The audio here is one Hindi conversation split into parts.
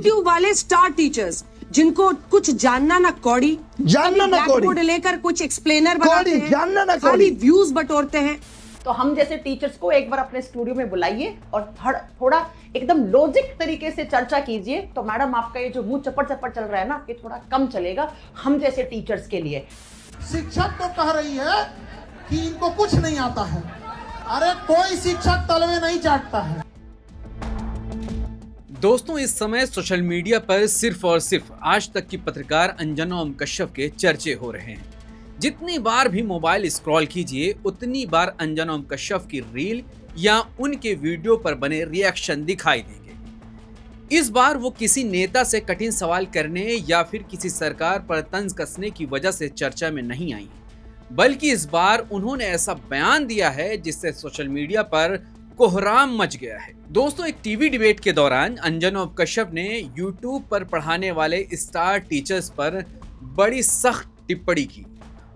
यूट्यूब वाले स्टार टीचर्स जिनको कुछ जानना ना कौड़ी, बोर्ड लेकर कुछ एक्सप्लेनर बनाते हैं, जानना ना खाली व्यूज बटोरते हैं। तो हम जैसे टीचर्स को एक बार अपने स्टूडियो में बुलाइए और थोड़ा एकदम लॉजिक तरीके से चर्चा कीजिए, तो मैडम आपका ये जो मुंह चपड़ चल रहा है ना, ये थोड़ा कम चलेगा हम जैसे टीचर्स के लिए। शिक्षक तो कह रही है कि इनको कुछ नहीं आता है। अरे कोई शिक्षक तलवे नहीं चाटता है। दोस्तों, इस समय सोशल मीडिया पर सिर्फ और सिर्फ आज तक की पत्रकार अंजना ओम कश्यप के चर्चे हो रहे हैं। जितनी बार भी मोबाइल स्क्रॉल कीजिए उतनी बार अंजना ओम कश्यप की रील या उनके वीडियो पर बने रिएक्शन दिखाई देंगे। इस बार वो किसी नेता से कठिन सवाल करने या फिर किसी सरकार पर तंज कसने की वजह से चर्चा में नहीं आई, बल्कि इस बार उन्होंने ऐसा बयान दिया है जिससे सोशल मीडिया पर कोहराम मच गया है। दोस्तों, एक टीवी डिबेट के दौरान अंजना ओम कश्यप ने यूट्यूब पर पढ़ाने वाले स्टार टीचर्स पर बड़ी सख्त टिप्पणी की।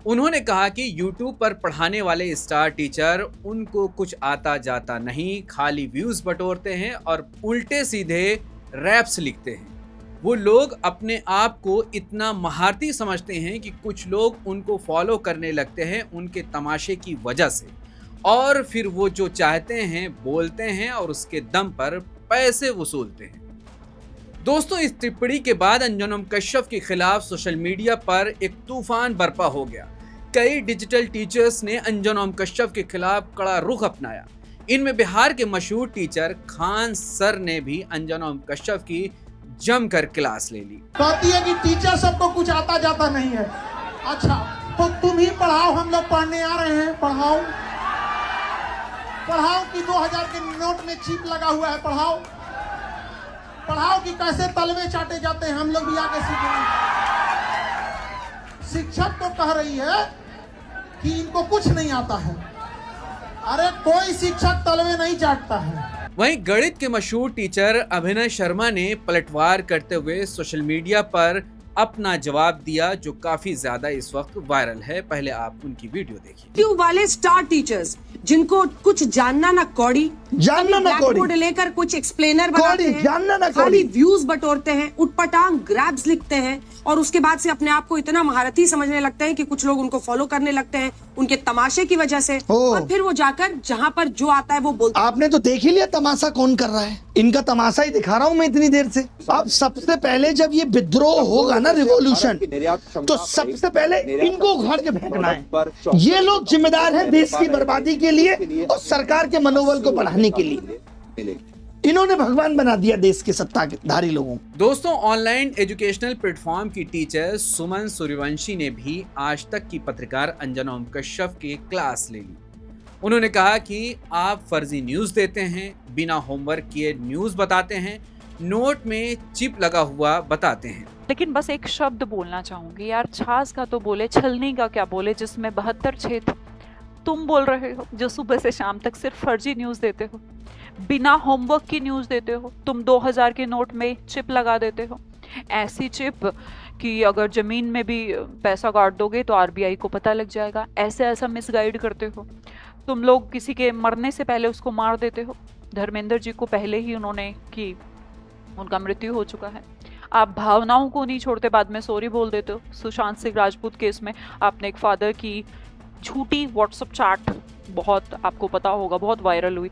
उन्होंने कहा कि यूट्यूब पर पढ़ाने वाले स्टार टीचर उनको कुछ आता जाता नहीं, खाली व्यूज बटोरते हैं और उल्टे सीधे रैप्स लिखते हैं। वो लोग अपने आप को इतना महारती समझते हैं कि कुछ लोग उनको फॉलो करने लगते हैं उनके तमाशे की वजह से, और फिर वो जो चाहते हैं बोलते हैं और उसके दम पर पैसे वसूलते हैं। दोस्तों, इस टिप्पणी के बाद अंजना ओम कश्यप के खिलाफ सोशल मीडिया पर एक तूफान बरपा हो गया। कई डिजिटल टीचर्स ने अंजना ओम कश्यप के खिलाफ कड़ा रुख अपनाया। इनमें बिहार के मशहूर टीचर खान सर ने भी अंजना ओम कश्यप की जमकर क्लास ले ली। कहती है कि टीचर सबको कुछ आता जाता नहीं है। अच्छा, तो तुम ही पढ़ाओ, हम लोग पढ़ने आ रहे हैं। पढ़ाओ कि 2000 के नोट में चिप लगा हुआ है। पढ़ाओ कि कैसे तलवे चाटे जाते हैं, हम लोग भी आके सीखेंगे। शिक्षक तो कह रही है कि इनको कुछ नहीं आता है। अरे कोई शिक्षक तलवे नहीं चाटता है। वहीं गणित के मशहूर टीचर अभिनय शर्मा ने पलटवार करते हुए सोशल मीडिया पर अपना जवाब दिया, जो काफी ज्यादा इस वक्त वायरल है। पहले आप उनकी वीडियो देखिए। यूट्यूब वाले स्टार टीचर्स जिनको कुछ जानना ना कौड़ी, बोर्ड लेकर कुछ एक्सप्लेनर बनाते हैं, खाली व्यूज बटोरते हैं, उटपटांग ग्रैब्स लिखते हैं और उसके बाद से अपने आप को इतना महारथी समझने लगते हैं कि कुछ लोग उनको फॉलो करने लगते हैं उनके तमाशे की वजह से, और फिर वो जाकर जहां पर जो आता है वो बोलते हैं। आपने तो देख ही लिया तमाशा कौन कर रहा है। इनका तमाशा ही दिखा रहा हूं मैं इतनी देर से। अब सबसे पहले जब ये विद्रोह होगा ना, रिवॉल्यूशन, तो सबसे पहले इनको उखाड़ के फेंकना है। ये लोग जिम्मेदार हैं देश की बर्बादी के लिए और सरकार के मनोबल को बढ़ाने के लिए। इन्होंने भगवान बना दिया देश के सत्ताधारी लोगों को। दोस्तों, ऑनलाइन एजुकेशनल प्लेटफॉर्म की टीचर सुमन सूर्यवंशी ने भी आज तक की पत्रकार अंजना ओम कश्यप की क्लास ले ली। उन्होंने कहा कि आप फर्जी न्यूज देते हैं, बिना होमवर्क किए न्यूज बताते हैं, नोट में चिप लगा हुआ बताते हैं। लेकिन बस एक शब्द बोलना चाहूंगी यार, छाछ का तो बोले, छलनी का क्या बोले, जिसमें 72 छेद तुम बोल रहे हो, जो सुबह से शाम तक सिर्फ फर्जी न्यूज देते हो, बिना होमवर्क की न्यूज देते हो। तुम 2000 के नोट में चिप लगा देते हो, ऐसी चिप कि अगर जमीन में भी पैसा गाड़ दोगे तो आरबीआई को पता लग जाएगा। ऐसा मिसगाइड करते हो। तुम लोग किसी के मरने से पहले उसको मार देते हो। धर्मेंद्र जी को पहले ही उन्होंने कि उनका मृत्यु हो चुका है। आप भावनाओं को नहीं छोड़ते, बाद में सॉरी बोल देते हो। सुशांत सिंह राजपूत केस में आपने एक फादर की झूठी व्हाट्सएप चैट, बहुत आपको पता होगा, बहुत वायरल हुई,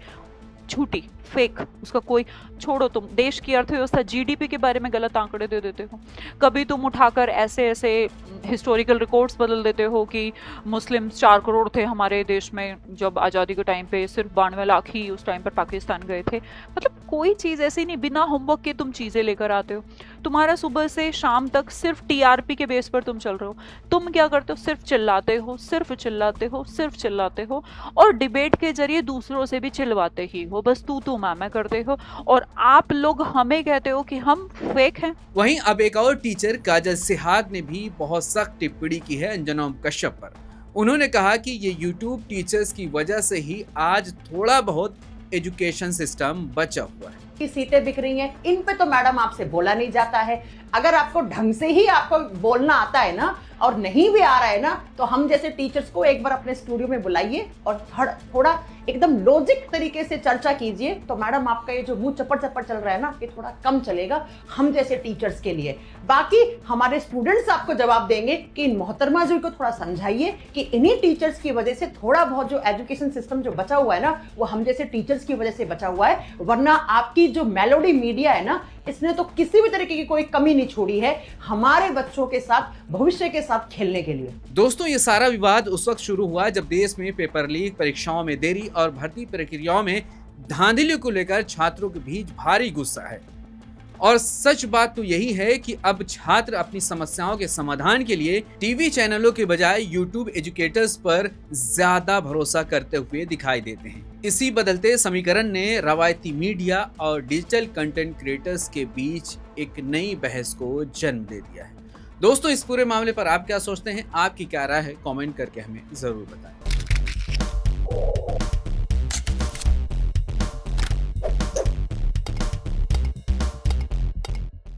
झूठी, फेक, उसका कोई छोड़ो। तुम देश की अर्थव्यवस्था, जीडीपी के बारे में गलत आंकड़े दे देते हो। कभी तुम उठाकर ऐसे हिस्टोरिकल रिकॉर्ड्स बदल देते हो कि मुस्लिम 4 करोड़ थे हमारे देश में जब आज़ादी के टाइम पे, सिर्फ 92 लाख ही उस टाइम पर पाकिस्तान गए थे। मतलब कोई चीज़ ऐसी नहीं, बिना होमवर्क के तुम चीज़ें लेकर आते हो। तुम्हारा सुबह से शाम तक सिर्फ टीआरपी के बेस पर तुम चल रहे हो। तुम क्या करते हो? सिर्फ चिल्लाते हो, सिर्फ चिल्लाते हो, सिर्फ चिल्लाते हो, और डिबेट के जरिए दूसरों से भी चिल्लाते ही हो। बस तू मैं करते हो, और आप लोग हमें कहते हो कि हम फेक हैं। वहीं अब एक और टीचर काजल सिहाग ने भी बहुत सख्त टिप्पणी की है अंजना ओम कश्यप पर। उन्होंने कहा कि ये यूट्यूब टीचर्स की वजह से ही आज थोड़ा बहुत एजुकेशन सिस्टम बचा हुआ है। की सीटें बिक रही हैं, इन पे तो मैडम आपसे बोला नहीं जाता है। अगर आपको ढंग से ही आपको बोलना आता है ना और नहीं भी आ रहा है ना, तो हम जैसे टीचर्स को एक बार अपने स्टूडियो में बुलाइए और थोड़ा एकदम लॉजिक तरीके से चर्चा कीजिए, तो मैडम आपका ये जो मुंह चपड़ चल रहा है ना, ये थोड़ा कम चलेगा हम जैसे टीचर्स के लिए। बाकी हमारे स्टूडेंट्स आपको जवाब देंगे कि इन मोहतरमा जी को थोड़ा समझाइए कि इन्हीं टीचर्स की वजह से थोड़ा बहुत जो एजुकेशन सिस्टम जो बचा हुआ है ना, वो हम जैसे टीचर्स की वजह से बचा हुआ है। वरना आपकी जो मेलोडी मीडिया है ना, इसने तो किसी भी तरीके की कोई कमी नहीं छोड़ी है हमारे बच्चों के साथ, भविष्य के साथ खेलने के लिए। दोस्तों, ये सारा विवाद उस वक्त शुरू हुआ जब देश में पेपर लीक, परीक्षाओं में देरी और भर्ती प्रक्रियाओं में धांधली को लेकर छात्रों के बीच भारी गुस्सा है। और सच बात तो यही है कि अब छात्र अपनी समस्याओं के समाधान के लिए टीवी चैनलों के बजाय यूट्यूब एजुकेटर्स पर ज्यादा भरोसा करते हुए दिखाई देते हैं। इसी बदलते समीकरण ने रवायती मीडिया और डिजिटल कंटेंट क्रिएटर्स के बीच एक नई बहस को जन्म दे दिया है। दोस्तों, इस पूरे मामले पर आप क्या सोचते हैं? आपकी क्या राय है? कमेंट करके हमें जरूर बताएं।